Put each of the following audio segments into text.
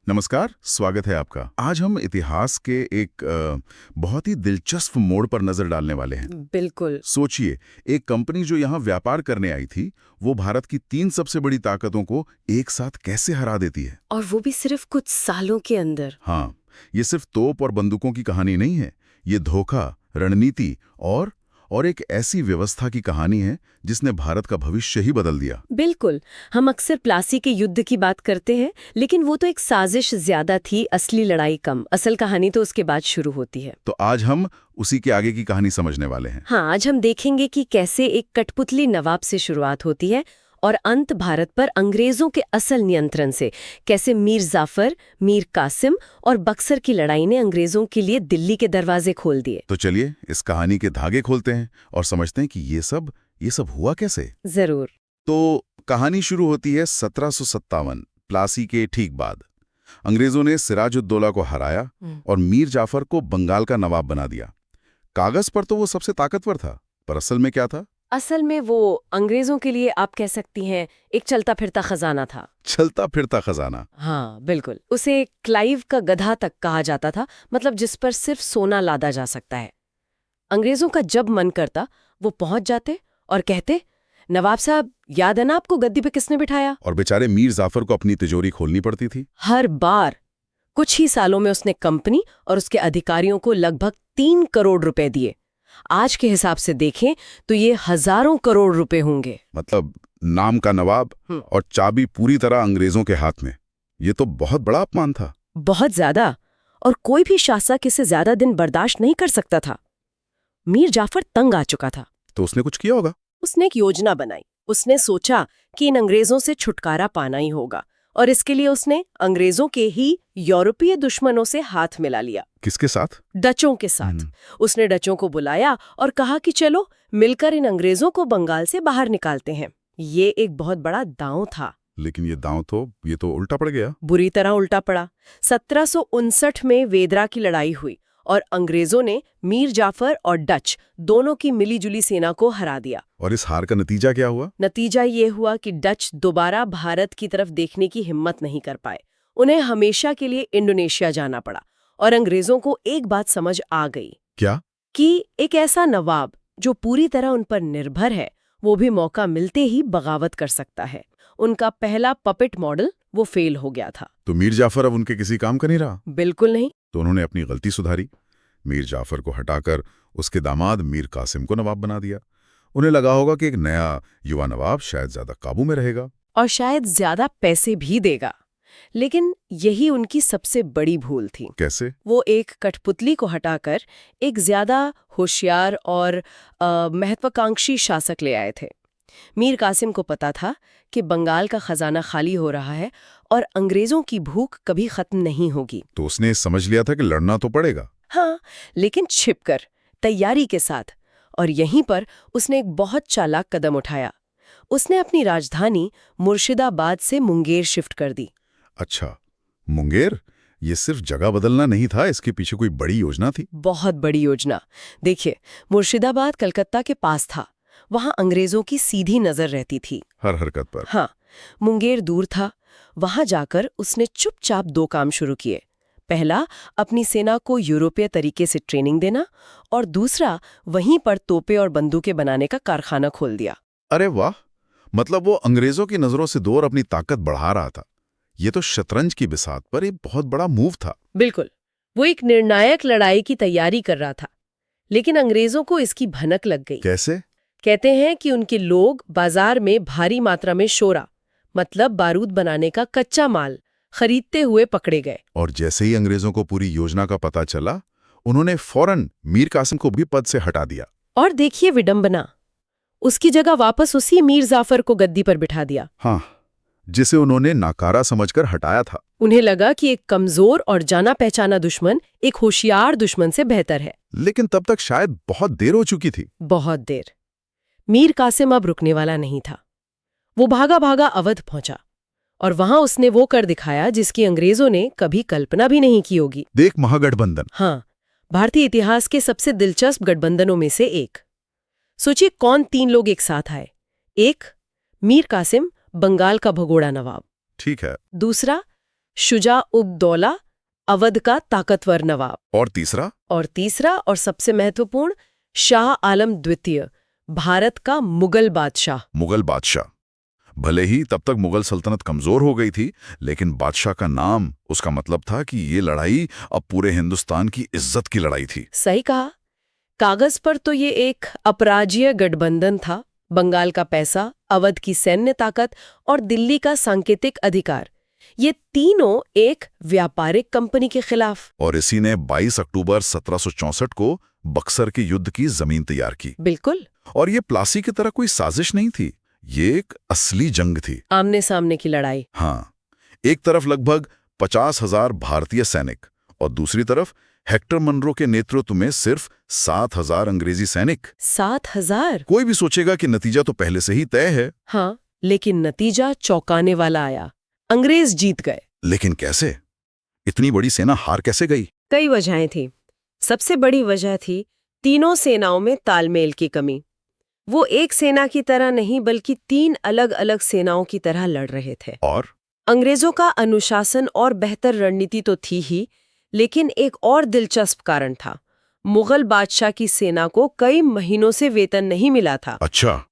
नमस्कार, स्वागत है आपका। आज हम इतिहास के एक बहुत ही दिलचस्प मोड़ पर नजर डालने वाले हैं। बिल्कुल। सोचिए, एक कंपनी जो यहाँ व्यापार करने आई थी, वो भारत की 3 सबसे बड़ी ताकतों को एक साथ कैसे हरा देती है। और वो भी सिर्फ कुछ सालों के अंदर। हाँ, ये सिर्फ तोप और बंदूकों की कहानी नहीं है। ये धोखा, रणनीति और एक ऐसी व्यवस्था की कहानी है जिसने भारत का भविष्य ही बदल दिया। बिल्कुल। हम अक्सर प्लासी के युद्ध की बात करते हैं, लेकिन वो तो एक साजिश ज्यादा थी, असली लड़ाई कम। असल कहानी तो उसके बाद शुरू होती है। तो आज हम उसी के आगे की कहानी समझने वाले हैं। हाँ, आज हम देखेंगे कि कैसे एक कठपुतली नवाब से शुरुआत होती है और अंत भारत पर अंग्रेजों के असल नियंत्रण से। कैसे मीर जाफर, मीर कासिम और बक्सर की लड़ाई ने अंग्रेजों के लिए दिल्ली के दरवाजे खोल दिए। तो चलिए इस कहानी के धागे खोलते हैं और समझते हैं कि ये सब हुआ कैसे। जरूर। तो कहानी शुरू होती है 1757, प्लासी के ठीक बाद। अंग्रेजों ने सिराजुद्दौला को हराया और मीर जाफर को बंगाल का नवाब बना दिया। कागज पर तो वो सबसे ताकतवर था, पर असल में क्या था? असल में वो अंग्रेजों के लिए, आप कह सकती हैं, एक चलता फिरता खजाना था। चलता फिरता खजाना। हाँ बिल्कुल। उसे क्लाइव का गधा तक कहा जाता था, मतलब जिस पर सिर्फ सोना लादा जा सकता है। अंग्रेजों का जब मन करता वो पहुंच जाते और कहते, नवाब साहब, याद है ना आपको गद्दी पे किसने बिठाया? और बेचारे मीर जाफर को अपनी तिजोरी खोलनी पड़ती थी। हर बार। कुछ ही सालों में उसने कंपनी और उसके अधिकारियों को लगभग 3 करोड़ रुपए दिए। आज के हिसाब से देखें तो ये हजारों करोड़ रुपए होंगे। मतलब नाम का नवाब और चाबी पूरी तरह अंग्रेजों के हाथ में। ये तो बहुत बड़ा अपमान था। बहुत ज्यादा। और कोई भी शासक इसे ज्यादा दिन बर्दाश्त नहीं कर सकता था। मीर जाफर तंग आ चुका था। तो उसने कुछ किया होगा। उसने एक योजना बनाई। उसने सोचा कि इन अंग्रेजों से छुटकारा पाना ही होगा, और इसके लिए उसने अंग्रेजों के ही यूरोपीय दुश्मनों से हाथ मिला लिया। किसके साथ? डचों के साथ। उसने डचों को बुलाया और कहा कि चलो मिलकर इन अंग्रेजों को बंगाल से बाहर निकालते हैं। ये एक बहुत बड़ा दांव था। लेकिन ये तो उल्टा पड़ गया। बुरी तरह उल्टा पड़ा। 1759 में वेदरा की लड़ाई हुई और अंग्रेजों ने मीर जाफर और डच दोनों की मिलीजुली सेना को हरा दिया। और इस हार का नतीजा क्या हुआ? नतीजा ये हुआ कि डच दोबारा भारत की तरफ देखने की हिम्मत नहीं कर पाए। उन्हें हमेशा के लिए इंडोनेशिया जाना पड़ा। और अंग्रेजों को एक बात समझ आ गई। क्या? कि एक ऐसा नवाब जो पूरी तरह उन पर निर्भर है, वो भी मौका मिलते ही बगावत कर सकता है। उनका पहला पपेट मॉडल वो फेल हो गया था। तो मीर जाफर अब उनके किसी काम का नहीं रहा? बिल्कुल नहीं। तो उन्होंने अपनी गलती सुधारी। मीर जाफर को हटाकर उसके दामाद मीर कासिम को नवाब बना दिया। उन्हें लगा होगा कि एक नया युवा नवाब शायद ज्यादा काबू में रहेगा और शायद ज्यादा पैसे भी देगा। लेकिन यही उनकी सबसे बड़ी भूल थी। कैसे? वो एक कठपुतली को हटाकर एक ज्यादा होशियार और महत्वाकांक्षी शासक ले आए थे। मीर कासिम को पता था कि बंगाल का खजाना खाली हो रहा है और अंग्रेजों की भूख कभी खत्म नहीं होगी। तो उसने समझ लिया था कि लड़ना तो पड़ेगा। हाँ, लेकिन छिपकर, तैयारी के साथ। और यहीं पर उसने एक बहुत चालाक कदम उठाया। उसने अपनी राजधानी मुर्शिदाबाद से मुंगेर शिफ्ट कर दी। अच्छा, मुंगेर? ये सिर्फ जगह बदलना नहीं था, इसके पीछे कोई बड़ी योजना थी। बहुत बड़ी योजना। देखिए, मुर्शिदाबाद कलकत्ता के पास था। वहां अंग्रेजों की सीधी नजर रहती थी हर हरकत पर। हाँ, मुंगेर दूर था। वहां जाकर उसने चुपचाप 2 काम शुरू किए। पहला, अपनी सेना को यूरोपीय तरीके से ट्रेनिंग देना, और दूसरा, वहीं पर तोपे और बंदूकें बनाने का कारखाना खोल दिया। अरे वाह! मतलब वो अंग्रेजों की नजरों से दूर अपनी ताकत बढ़ा रहा था। ये तो शतरंज की बिसात पर एक बहुत बड़ा मूव था। बिल्कुल। वो एक निर्णायक लड़ाई की तैयारी कर रहा था। लेकिन अंग्रेजों को इसकी भनक लग गई। कैसे? कहते हैं कि उनके लोग बाजार में भारी मात्रा में शोरा, मतलब बारूद बनाने का कच्चा माल, खरीदते हुए पकड़े गए। और जैसे ही अंग्रेजों को पूरी योजना का पता चला, उन्होंने फौरन मीर कासिम को भी पद से हटा दिया। और देखिए विडंबना, उसकी जगह वापस उसी मीर जाफर को गद्दी पर बिठा दिया। हाँ, जिसे उन्होंने नाकारा समझकर हटाया था। उन्हें लगा कि एक कमजोर और जाना पहचाना दुश्मन एक होशियार दुश्मन से बेहतर है। लेकिन तब तक शायद बहुत देर हो चुकी थी। बहुत देर। मीर कासिम अब रुकने वाला नहीं था। वो भागा भागा अवध पहुंचा और वहां उसने वो कर दिखाया जिसकी अंग्रेजों ने कभी कल्पना भी नहीं की होगी। देख, महागठबंधन। हाँ, भारतीय इतिहास के सबसे दिलचस्प गठबंधनों में से एक। सोचिए, कौन 3 लोग एक साथ आए। एक, मीर कासिम, बंगाल का भगोड़ा नवाब। ठीक है। दूसरा, शुजा-उद-दौला, अवध का ताकतवर नवाब। और तीसरा और सबसे महत्वपूर्ण, शाह आलम द्वितीय, भारत का मुगल बादशाह। भले ही तब तक मुगल सल्तनत कमजोर हो गई थी, लेकिन बादशाह का नाम उसका मतलब था कि ये लड़ाई अब पूरे हिंदुस्तान की इज्जत की लड़ाई थी। सही कहा। कागज पर तो ये एक अपराजीय गठबंधन था। बंगाल का पैसा, अवध की सैन्य ताकत और दिल्ली का सांकेतिक अधिकार, ये तीनों एक व्यापारिक कंपनी के खिलाफ। और इसी ने 22 अक्टूबर 1764 को बक्सर के युद्ध की जमीन तैयार की। बिल्कुल। और ये प्लासी की तरह कोई साजिश नहीं थी, ये एक असली जंग थी। आमने सामने की लड़ाई। हाँ, एक तरफ लगभग 50,000 भारतीय सैनिक और दूसरी तरफ हेक्टर मनरो के नेतृत्व में सिर्फ 7,000 अंग्रेजी सैनिक। 7,000? कोई भी सोचेगा कि नतीजा तो पहले से ही तय है। हाँ, लेकिन नतीजा चौंकाने वाला आया। अंग्रेज जीत गए। लेकिन कैसे? इतनी बड़ी सेना हार कैसे गई? कई वजहें थी। सबसे बड़ी वजह थी तीनों सेनाओं में तालमेल की कमी। वो एक सेना की तरह नहीं बल्कि 3 अलग-अलग सेनाओं की तरह लड़ रहे थे। और अंग्रेजों का अनुशासन और बेहतर रणनीति तो थी ही, लेकिन एक और दिलचस्प कारण था। मुगल बादशाह की सेना को कई महीनों से वेतन नहीं मिला था। अच्छा।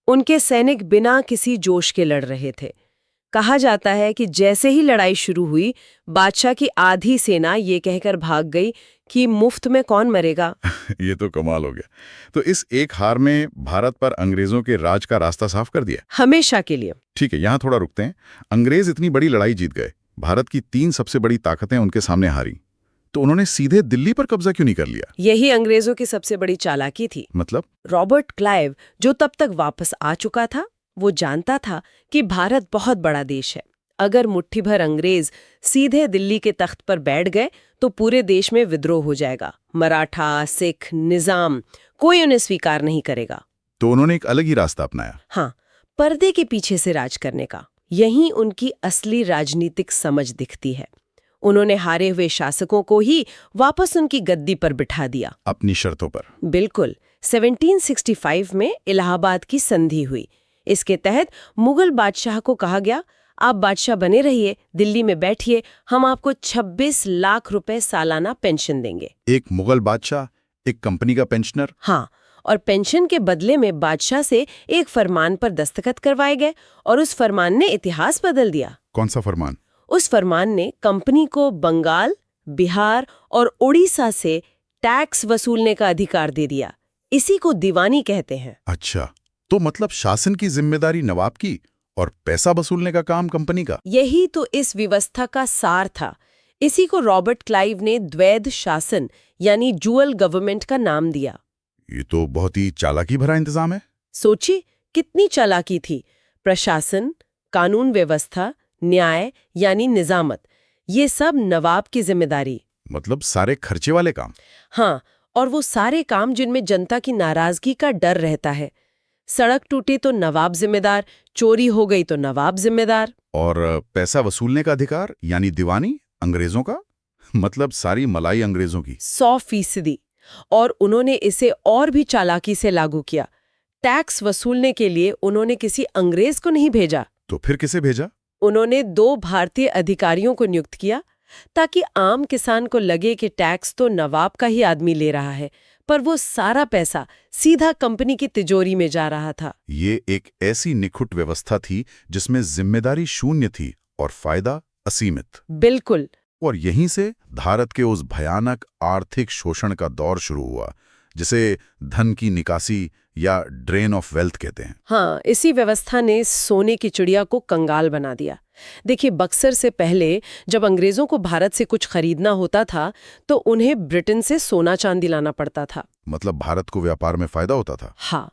उनके सैनिक बिना किसी जोश के लड़ रहे थे। कहा जाता है कि जैसे ही लड़ाई शुरू हुई, बादशाह की आधी सेना ये कहकर भाग गई कि मुफ्त में कौन मरेगा। ये तो कमाल हो गया। तो इस एक हार में भारत पर अंग्रेजों के राज का रास्ता साफ कर दिया, हमेशा के लिए। ठीक है, यहाँ थोड़ा रुकते हैं। अंग्रेज इतनी बड़ी लड़ाई जीत गए, भारत की 3 सबसे बड़ी ताकतें उनके सामने हारी, तो उन्होंने सीधे दिल्ली पर कब्जा क्यों नहीं कर लिया? यही अंग्रेजों की सबसे बड़ी चालाकी थी। मतलब? रॉबर्ट क्लाइव, जो तब तक वापस आ चुका था, वो जानता था कि भारत बहुत बड़ा देश है। अगर मुट्ठी भर अंग्रेज सीधे दिल्ली के तख्त पर बैठ गए तो पूरे देश में विद्रोह हो जाएगा। मराठा, सिख, निजाम, कोई उन्हें स्वीकार नहीं करेगा। तो उन्होंने एक अलग ही रास्ता अपनाया। हाँ, पर्दे के पीछे से राज करने का। यहीं उनकी असली राजनीतिक समझ दिखती है। उन्होंने हारे हुए शासकों को ही वापस उनकी गद्दी पर बिठा दिया, अपनी शर्तों पर। बिल्कुल। 1765 में इलाहाबाद की संधि हुई। इसके तहत मुगल बादशाह को कहा गया, आप बादशाह बने रहिए, दिल्ली में बैठिए, हम आपको 26 लाख रुपए सालाना पेंशन देंगे। एक मुगल बादशाह, एक कंपनी का पेंशनर। हाँ, और पेंशन के बदले में बादशाह से एक फरमान पर दस्तखत करवाए गए और उस फरमान ने इतिहास बदल दिया। कौन सा फरमान? उस फरमान ने कंपनी को बंगाल, बिहार और उड़ीसा से टैक्स वसूलने का अधिकार दे दिया। इसी को दीवानी कहते हैं। अच्छा, तो मतलब शासन की जिम्मेदारी नवाब की और पैसा वसूलने का काम कंपनी का। यही तो इस व्यवस्था का सार था। इसी को रॉबर्ट क्लाइव ने द्वैध शासन यानी ड्यूअल गवर्नमेंट का नाम दिया। ये तो बहुत ही चालाकी भरा इंतजाम है। सोचिए कितनी चालाकी थी। प्रशासन, कानून व्यवस्था, न्याय यानी निजामत, ये सब नवाब की जिम्मेदारी। मतलब सारे खर्चे वाले काम। हाँ, और वो सारे काम जिनमें जनता की नाराजगी का डर रहता है। सड़क टूटी तो नवाब जिम्मेदार, चोरी हो गई तो नवाब जिम्मेदार। और पैसा वसूलने का अधिकार यानी दीवानी अंग्रेजों का। मतलब सारी मलाई अंग्रेजों की। 100%। और उन्होंने इसे और भी चालाकी से लागू किया। टैक्स वसूलने के लिए उन्होंने किसी अंग्रेज को नहीं भेजा। तो फिर किसे भेजा? उन्होंने 2 भारतीय अधिकारियों को नियुक्त किया, ताकि आम किसान को लगे कि टैक्स तो नवाब का ही आदमी ले रहा है, पर वो सारा पैसा सीधा कंपनी की तिजोरी में जा रहा था। ये एक ऐसी निखुट व्यवस्था थी जिसमें जिम्मेदारी शून्य थी और फायदा असीमित। बिल्कुल। और यहीं से भारत के उस भयानक आर्थिक शोषण का दौर शुरू हुआ, जिसे धन की निकासी या ड्रेन ऑफ वेल्थ कहते हैं। हाँ, इसी व्यवस्था ने सोने की चिड़िया को कंगाल बना दिया। देखिए, बक्सर से पहले जब अंग्रेजों को भारत से कुछ खरीदना होता था तो उन्हें ब्रिटेन से सोना चांदी लाना पड़ता था। मतलब भारत को व्यापार में फायदा होता था। हाँ,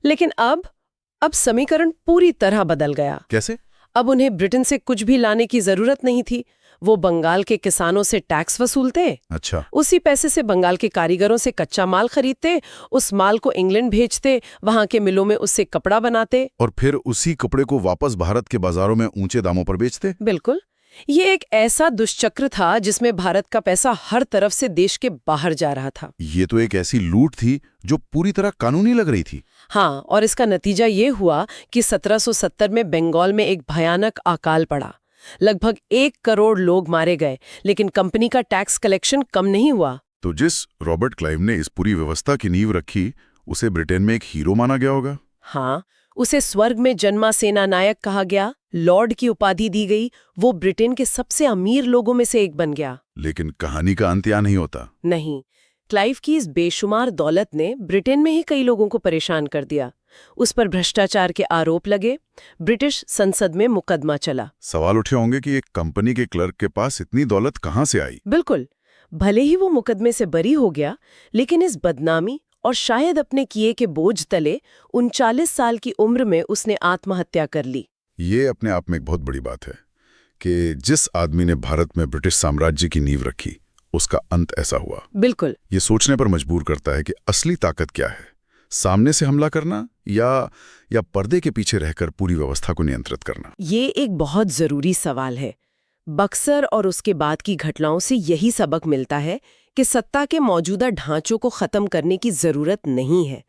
लेकिन अब समीकरण पूरी तरह बदल गया। कैसे? अब उन्हें ब्रिटेन से कुछ भी लाने की जरूरत नहीं थी। वो बंगाल के किसानों से टैक्स वसूलते। अच्छा। उसी पैसे से बंगाल के कारीगरों से कच्चा माल खरीदते, उस माल को इंग्लैंड भेजते, वहां के मिलों में उससे कपड़ा बनाते और फिर उसी कपड़े को वापस भारत के बाजारों में ऊंचे दामों पर बेचते। बिल्कुल। ये एक ऐसा दुष्चक्र था जिसमें भारत का पैसा हर तरफ से देश के बाहर जा रहा था। ये तो एक ऐसी लूट थी जो पूरी तरह कानूनी लग रही थी। हाँ, और इसका नतीजा ये हुआ कि 1770 में बंगाल में एक भयानक अकाल पड़ा। लगभग 1 करोड़ लोग मारे गए, लेकिन कंपनी का टैक्स कलेक्शन कम नहीं हुआ। तो जिस रॉबर्ट क्लाइव ने इस पूरी व्यवस्था की नींव रखी, उसे ब्रिटेन में एक हीरो माना गया होगा। हाँ, उसे स्वर्ग में जन्मा सेना नायक कहा गया, लॉर्ड की उपाधि दी गई, वो ब्रिटेन के सबसे अमीर लोगों में से एक बन गया। लेकिन कहानी का अंत यहाँ नहीं होता। नहीं, क्लाइव की इस बेशुमार दौलत ने ब्रिटेन में ही कई लोगों को परेशान कर दिया। उस पर भ्रष्टाचार के आरोप लगे, ब्रिटिश संसद में मुकदमा चला। सवाल उठे होंगे कि एक कंपनी के क्लर्क के पास इतनी दौलत कहाँ से आई? बिल्कुल, भले ही वो मुकदमे से बरी हो गया, लेकिन इस बदनामी और शायद अपने किए के बोझ तले 39 साल की उम्र में उसने आत्महत्या कर ली। ये अपने आप में एक बहुत बड़ी बात है कि जिस आदमी ने भारत में ब्रिटिश साम्राज्य की नींव रखी, उसका अंत ऐसा हुआ। बिल्कुल। ये सोचने पर मजबूर करता है कि असली ताकत क्या है, सामने से हमला करना या पर्दे के पीछे रहकर पूरी व्यवस्था को नियंत्रित करना। ये एक बहुत जरूरी सवाल है। बक्सर और उसके बाद की घटनाओं से यही सबक मिलता है कि सत्ता के मौजूदा ढांचों को खत्म करने की जरूरत नहीं है।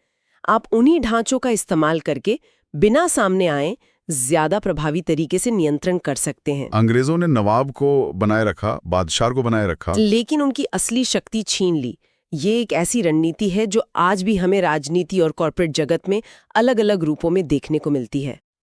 आप उन्हीं ढांचों का इस्तेमाल करके बिना सामने आए ज्यादा प्रभावी तरीके से नियंत्रण कर सकते हैं। अंग्रेजों ने नवाब को बनाए रखा, बादशाह को बनाए रखा, लेकिन उनकी असली शक्ति छीन ली। ये एक ऐसी रणनीति है जो आज भी हमें राजनीति और कॉर्पोरेट जगत में अलग अलग रूपों में देखने को मिलती है।